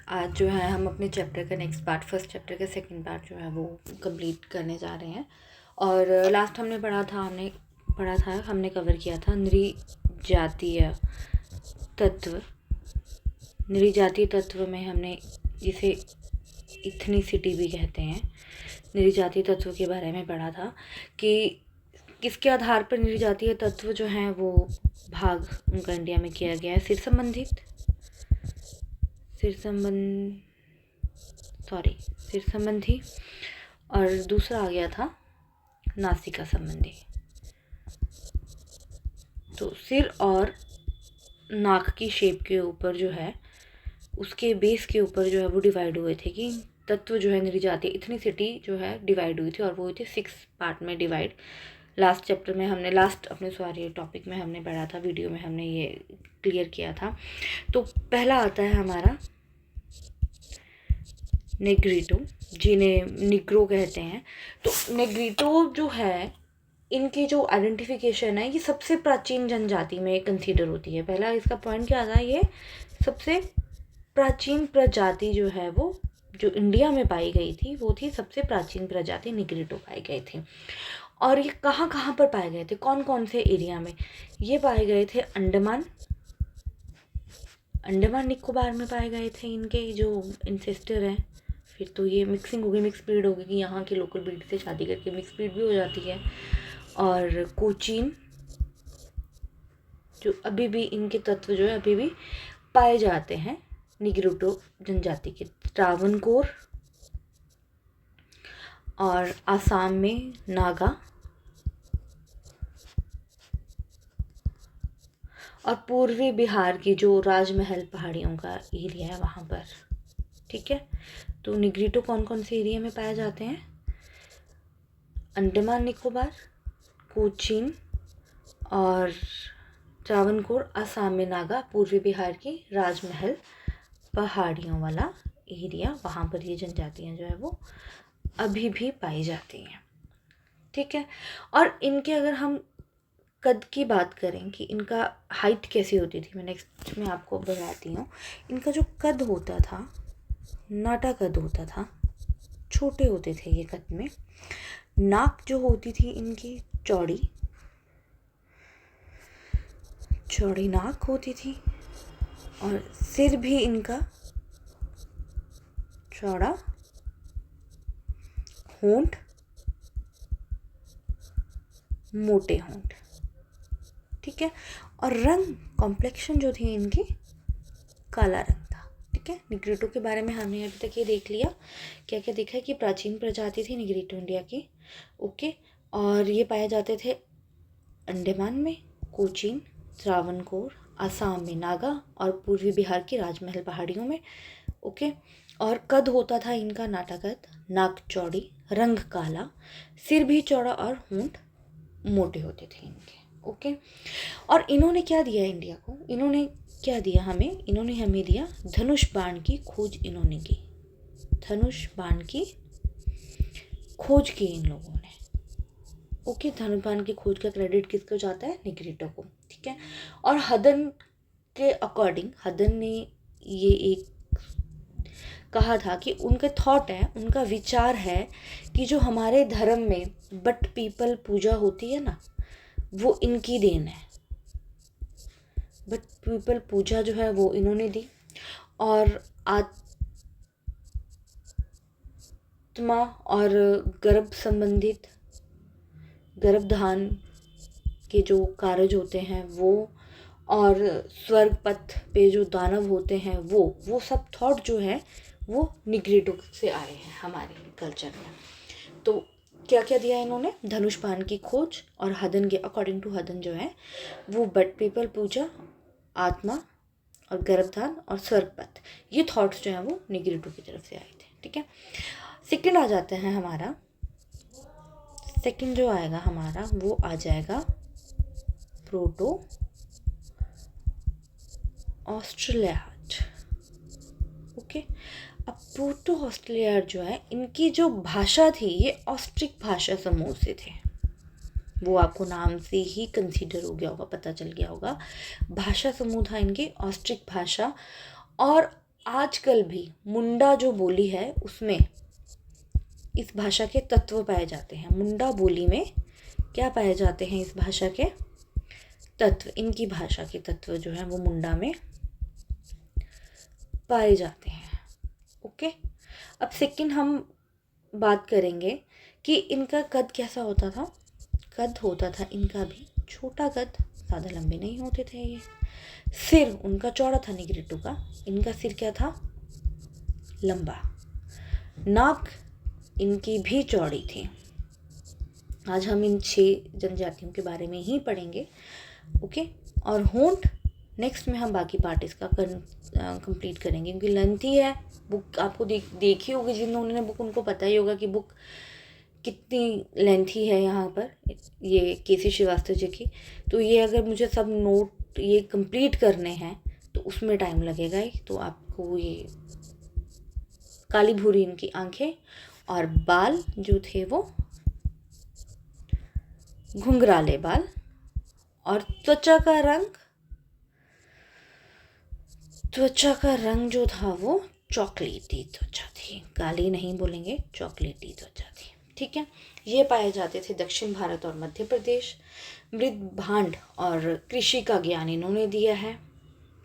आज जो है हम अपने चैप्टर का नेक्स्ट पार्ट, फर्स्ट चैप्टर का सेकंड पार्ट जो है वो कंप्लीट करने जा रहे हैं। और लास्ट हमने कवर किया था नृजातीय तत्व। नृजातीय तत्व में हमने जिसे इथनिसिटी भी कहते हैं, नृजातीय तत्व के बारे में पढ़ा था कि किसके आधार पर नृजातीय तत्व जो हैं वो भाग उनका इंडिया में किया गया है। सिर संबंधी और दूसरा आ गया था नासिका संबंधी। तो सिर और नाक की शेप के ऊपर जो है, उसके बेस के ऊपर जो है वो डिवाइड हुए थे कि तत्व जो है नृजातीय इथनिसिटी जो है डिवाइड हुई थी, और वो हुई थी 6 पार्ट में डिवाइड। लास्ट चैप्टर में हमने टॉपिक में हमने पढ़ा था, वीडियो में हमने ये क्लियर किया था। तो पहला आता है हमारा नेग्रीटो, जिन्हें निग्रो कहते हैं। तो नेग्रीटो जो है, इनकी जो आइडेंटिफिकेशन है ये सबसे प्राचीन जनजाति में कंसीडर होती है। पहला इसका पॉइंट क्या था, ये सबसे प्राचीन प्रजाति जो है वो जो इंडिया में पाई गई थी वो थी सबसे प्राचीन प्रजाति निग्रीटो पाई गई थी। और ये कहाँ कहाँ पर पाए गए थे, कौन कौन से एरिया में ये पाए गए थे? अंडमान निकोबार में पाए गए थे इनके जो इंसेस्टर हैं। फिर तो ये मिक्सिंग होगी, मिक्स ब्रीड होगी कि यहाँ के लोकल ब्रीड से शादी करके मिक्स ब्रीड भी हो जाती है। और कोचीन, जो अभी भी इनके तत्व जो है अभी भी पाए जाते हैं निग्रोटो जनजाति के। ट्रावनकोर और आसाम में नागा, और पूर्वी बिहार की जो राजमहल पहाड़ियों का एरिया है वहाँ पर। ठीक है, तो निग्रीटो कौन कौन से एरिया में पाए जाते हैं? अंडमान निकोबार, कोचीन और ट्रावनकोर, आसाम में नागा, पूर्वी बिहार की राजमहल पहाड़ियों वाला एरिया, वहाँ पर ये जनजातियाँ जो है वो अभी भी पाई जाती हैं। ठीक है, और इनके अगर हम कद की बात करें कि इनका हाइट कैसी होती थी, मैं नेक्स्ट में आपको बताती हूँ। इनका जो कद होता था, नाटा कद होता था, छोटे होते थे ये कद में। नाक जो होती थी इनकी चौड़ी नाक होती थी, और सिर भी इनका चौड़ा, होंठ मोटे होंठ। ठीक है, और रंग, कॉम्प्लेक्शन जो थी इनकी काला रंग था। ठीक है, निग्रीटो के बारे में हमने अभी तक ये देख लिया, क्या क्या देखा है कि प्राचीन प्रजाति थी निग्रीटो इंडिया की। ओके, और ये पाए जाते थे अंडमान में, कोचीन, त्रावणकोर, आसाम में नागा, और पूर्वी बिहार की राजमहल पहाड़ियों में। ओके, और कद होता था इनका नाटा कद, नाक चौड़ी, रंग काला, सिर भी चौड़ा और होंठ मोटे होते थे इनके। ओके, और इन्होंने क्या दिया इंडिया को? इन्होंने क्या दिया हमें? इन्होंने हमें दिया धनुष बाण की खोज। इन्होंने की धनुष बाण की खोज की इन लोगों ने। ओके, धनुष बाण की खोज का क्रेडिट किसको जाता है? निग्रीटो को। ठीक है, और हदन के अकॉर्डिंग, हदन ने ये एक कहा था कि उनके थॉट है, उनका विचार है कि जो हमारे धर्म में बट पीपल पूजा होती है ना, वो इनकी देन है। बट पीपल पूजा जो है वो इन्होंने दी, और आत्मा और गर्भधान के जो कार्य होते हैं वो, और स्वर्ग पथ पे जो दानव होते हैं वो सब थॉट जो है वो निग्रीटो से आए हैं हमारे कल्चर में। तो क्या क्या दिया इन्होंने? धनुष बाण की खोज, और हदन के अकॉर्डिंग टू हदन जो है वो बट पीपल पूजा, आत्मा और गर्भधान और स्वर्गपथ, ये थॉट्स जो हैं वो निग्रीटो की तरफ से आए थे। ठीक है, सेकंड आ जाते हैं हमारा, सेकंड जो आएगा हमारा वो आ जाएगा प्रोटो ऑस्ट्रेलियाड। ओके, अब प्रोटो ऑस्ट्रेलियाड जो है, इनकी जो भाषा थी ये ऑस्ट्रिक भाषा समूह से थे। वो आपको नाम से ही कंसीडर हो गया होगा, पता चल गया होगा। भाषा समूह था इनकी ऑस्ट्रिक भाषा, और आजकल भी मुंडा जो बोली है उसमें इस भाषा के तत्व पाए जाते हैं। मुंडा बोली में क्या पाए जाते हैं? इस भाषा के तत्व, इनकी भाषा के तत्व जो है वो मुंडा में पाए जाते हैं। ओके, अब सेकंड हम बात करेंगे कि इनका कद कैसा होता था। कद होता था इनका भी छोटा कद, ज़्यादा लंबे नहीं होते थे ये। सिर उनका चौड़ा था निग्रिटो का, इनका सिर क्या था? लंबा। नाक इनकी भी चौड़ी थी। आज हम इन 6 जनजातियों के बारे में ही पढ़ेंगे। ओके, और होंठ नेक्स्ट में हम बाकी पार्ट इसका कंप्लीट करेंगे, क्योंकि लेंथी है बुक। आपको देखी होगी, जिन्होंने बुक उनको पता ही होगा कि बुक कितनी लेंथी है। यहाँ पर ये केसी श्रीवास्तव जी की, तो ये अगर मुझे सब नोट ये कंप्लीट करने हैं तो उसमें टाइम लगेगा ही। तो आपको ये काली भूरी इनकी आंखें और बाल जो थे वो घुंघराले बाल, और त्वचा का रंग जो था वो चॉकलेटी त्वचा थी। काली नहीं बोलेंगे, चॉकलेटी त्वचा थी। ठीक है, ये पाए जाते थे दक्षिण भारत और मध्य प्रदेश। मृद भांड और कृषि का ज्ञान इन्होंने दिया है।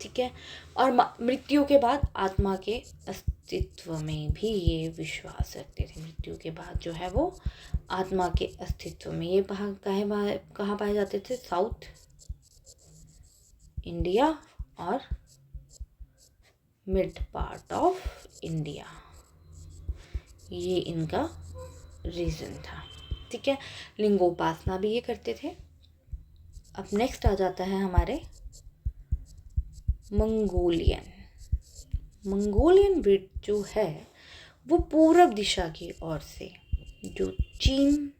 ठीक है, और मृत्यु के बाद आत्मा के अस्तित्व में भी ये विश्वास रखते थे। मृत्यु के बाद जो है वो आत्मा के अस्तित्व में, ये कहाँ पाए जाते थे? साउथ इंडिया और मिड पार्ट ऑफ इंडिया, ये इनका रीज़न था। ठीक है, लिंगोपासना भी ये करते थे। अब नेक्स्ट आ जाता है हमारे मंगोलियन ब्रिड जो है वो पूरब दिशा की ओर से जो चीन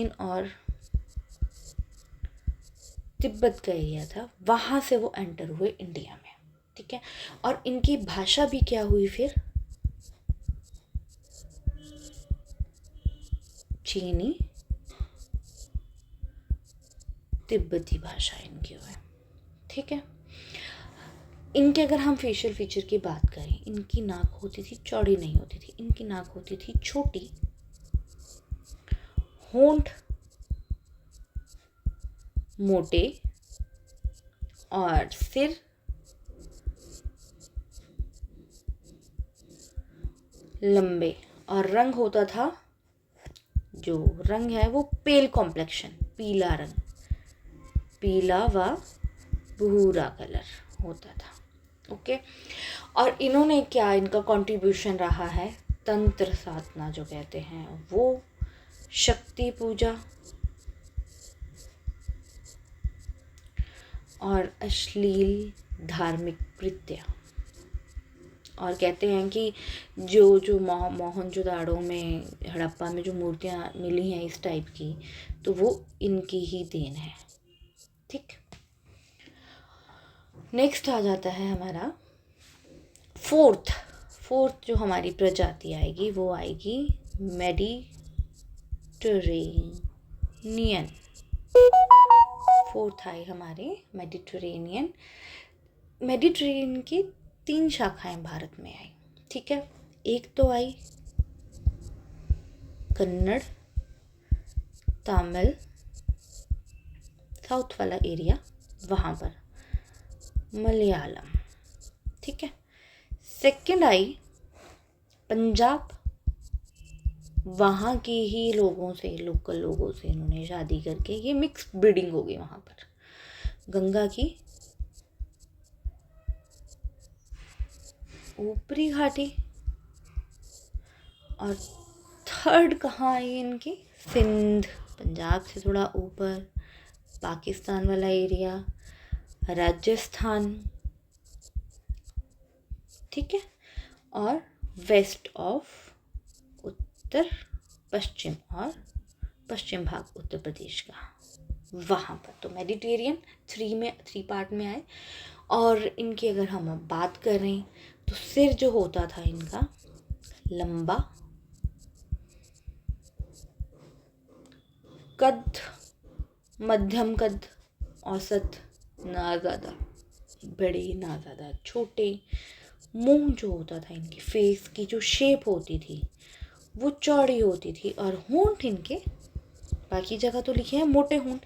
और तिब्बत का एरिया था, वहाँ से वो एंटर हुए इंडिया में। ठीक है, और इनकी भाषा भी क्या हुई फिर? चीनी तिब्बती भाषा इनकी हुई। ठीक है, इनके अगर हम फेशियल फीचर की बात करें, इनकी नाक होती थी चौड़ी नहीं होती थी, इनकी नाक होती थी छोटी। होंठ मोटे और सिर लंबे, और रंग होता था, जो रंग है वो पेल कॉम्प्लेक्शन, पीला रंग, पीला व भूरा कलर होता था। ओके, और इन्होंने क्या, इनका कंट्रीब्यूशन रहा है तंत्र साधना जो कहते हैं वो, शक्ति पूजा और अश्लील धार्मिक कृत्य। और कहते हैं कि जो मोहनजोदाड़ो में, हड़प्पा में जो मूर्तियाँ मिली हैं इस टाइप की, तो वो इनकी ही देन है। ठीक, नेक्स्ट आ जाता है हमारा फोर्थ जो हमारी प्रजाति आएगी वो आएगी मेडिटेरेनियन। फोर्थ आई हमारे मेडिटेरेनियन की 3 शाखाएं भारत में आई। ठीक है, एक तो आई कन्नड़, तमिल, साउथ वाला एरिया, वहाँ पर मलयालम। ठीक है, सेकंड आई पंजाब, वहाँ के ही लोगों से, लोकल लोगों से इन्होंने शादी करके ये मिक्स ब्रीडिंग हो गई वहाँ पर, गंगा की ऊपरी घाटी। और थर्ड कहाँ आई इनकी? सिंध, पंजाब से थोड़ा ऊपर, पाकिस्तान वाला एरिया, राजस्थान। ठीक है, और वेस्ट ऑफ उत्तर पश्चिम और पश्चिम भाग उत्तर प्रदेश का, वहाँ पर। तो मेडिटेरियन 3 पार्ट में आए। और इनकी अगर हम बात करें तो सिर जो होता था इनका लंबा, कद मध्यम कद, औसत, ना ज़्यादा बड़े ना ज़्यादा छोटे। मुंह जो होता था इनकी, फेस की जो शेप होती थी वो चौड़ी होती थी, और होंठ इनके, बाकी जगह तो लिखे हैं मोटे होंठ,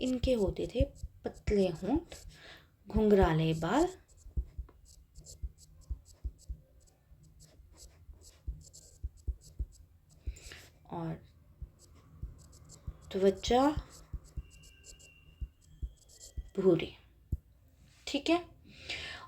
इनके होते थे पतले होंठ, घुंघराले बाल, और त्वचा भूरी। ठीक है।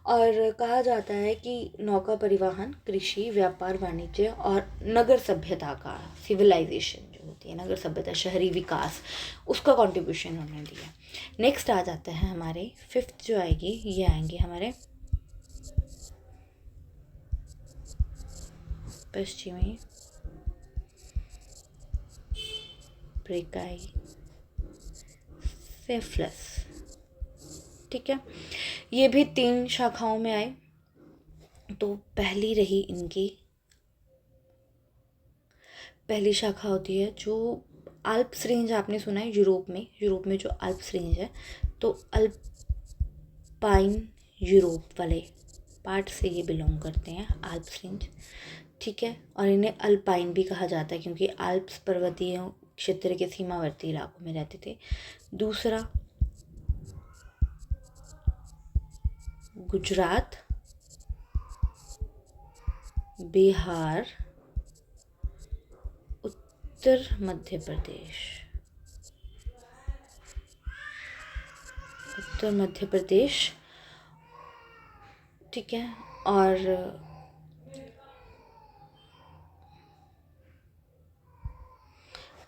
और कहा जाता है कि नौका परिवहन, कृषि, व्यापार वाणिज्य और नगर सभ्यता का, सिविलाइजेशन जो होती है नगर सभ्यता, शहरी विकास, उसका कंट्रीब्यूशन उन्होंने दिया। नेक्स्ट आ जाता है हमारे फिफ्थ जो आएगी, ये आएंगे हमारे पश्चिमी ब्रैकाई सेफलस। ठीक है, ये भी 3 शाखाओं में आए। तो पहली रही इनकी, पहली शाखा होती है जो अल्प्स रेंज, आपने सुना है यूरोप में जो अल्प्स रेंज है, तो अल्पाइन यूरोप वाले पार्ट से ये बिलोंग करते हैं, अल्प्स रेंज। ठीक है, और इन्हें अल्पाइन भी कहा जाता है क्योंकि अल्प्स पर्वतीय क्षेत्र के सीमावर्ती इलाकों में रहते थे। दूसरा गुजरात, बिहार, उत्तर मध्य प्रदेश। ठीक है, और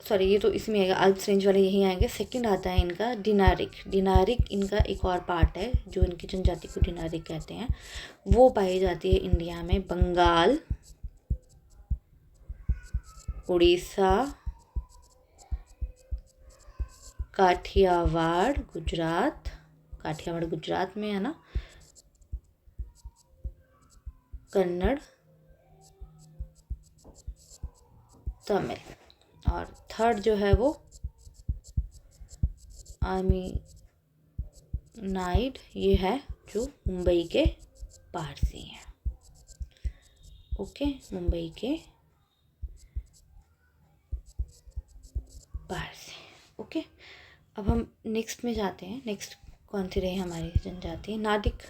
सॉरी, ये तो इसमें आएगा, अल्प्स रेंज वाले यहीं आएंगे। सेकंड आता है इनका डिनारिक इनका एक और पार्ट है जो इनकी जनजाति को डिनारिक कहते हैं। वो पाई जाती है इंडिया में बंगाल, उड़ीसा, काठियावाड़ गुजरात में है ना, कन्नड़, तमिल। और थर्ड जो है वो आर्मीनाइड, ये है जो मुंबई के पारसी हैं। ओके, मुंबई के पारसी। ओके, अब हम नेक्स्ट में जाते हैं। नेक्स्ट कौन सी रही हमारी जनजाति? नादिक।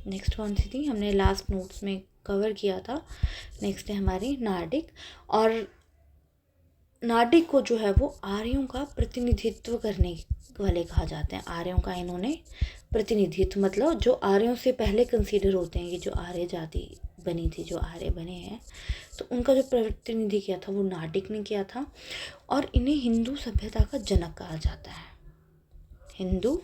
नेक्स्ट कौन सी थी, हमने लास्ट नोट्स में कवर किया था। नेक्स्ट है हमारी नाडिक। और नाडिक को जो है वो आर्यों का प्रतिनिधित्व करने वाले कहा जाते हैं। आर्यों का इन्होंने प्रतिनिधित्व, मतलब जो आर्यों से पहले कंसीडर होते हैं, कि जो आर्य जाति बनी थी, जो आर्य बने हैं, तो उनका जो प्रतिनिधि किया था वो नाडिक ने किया था। और इन्हें हिंदू सभ्यता का जनक कहा जाता है। हिंदू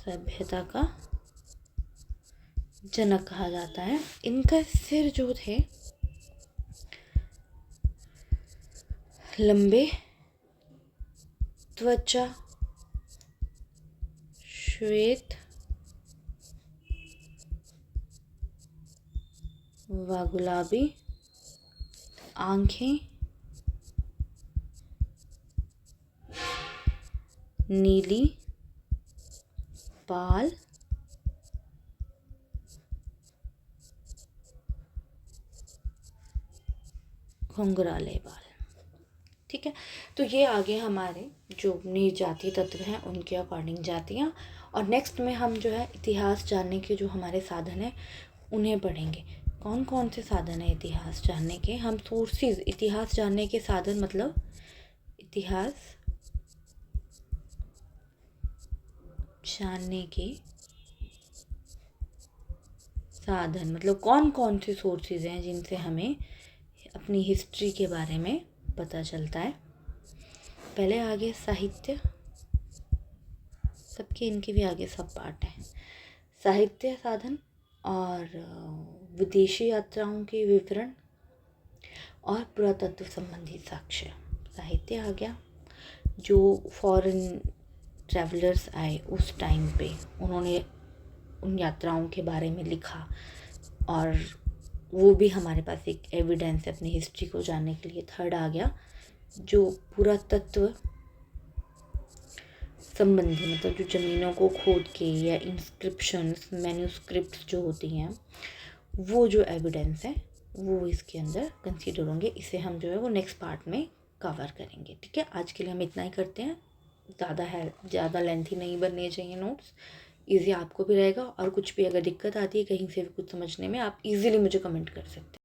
सभ्यता का जनक कहा जाता है। इनका सिर जो थे लंबे, त्वचा श्वेत व गुलाबी, आंखें नीली, बाल घुंघराले बाल। ठीक है, तो ये आगे हमारे जो निर्जातीय तत्व हैं उनके अकॉर्डिंग जातियाँ। और नेक्स्ट में हम जो है इतिहास जानने के जो हमारे साधन हैं उन्हें पढ़ेंगे। कौन कौन से साधन हैं इतिहास जानने के? हम सोर्सेज, इतिहास जानने के साधन, मतलब इतिहास जानने के साधन मतलब कौन कौन से सोर्सेज हैं जिनसे हमें अपनी हिस्ट्री के बारे में पता चलता है। पहले आगे साहित्य, सबके इनके भी आगे सब पार्ट हैं। साहित्य साधन और विदेशी यात्राओं के विवरण और पुरातत्व संबंधी साक्ष्य। साहित्य आ गया, जो फॉरेन ट्रैवलर्स आए उस टाइम पे उन्होंने उन यात्राओं के बारे में लिखा, और वो भी हमारे पास एक एविडेंस है अपनी हिस्ट्री को जानने के लिए। थर्ड आ गया जो पुरातत्व संबंधी, मतलब जो ज़मीनों को खोद के या इंस्क्रिप्शंस मैन्यूस्क्रिप्ट जो होती हैं वो जो एविडेंस है वो इसके अंदर कंसीडर होंगे। इसे हम जो है वो नेक्स्ट पार्ट में कवर करेंगे। ठीक है, आज के लिए हम इतना ही करते हैं। ज़्यादा लेंथी नहीं बनने चाहिए नोट्स, इजी आपको भी रहेगा। और कुछ भी अगर दिक्कत आती है कहीं से भी कुछ समझने में, आप इजीली मुझे कमेंट कर सकते हैं।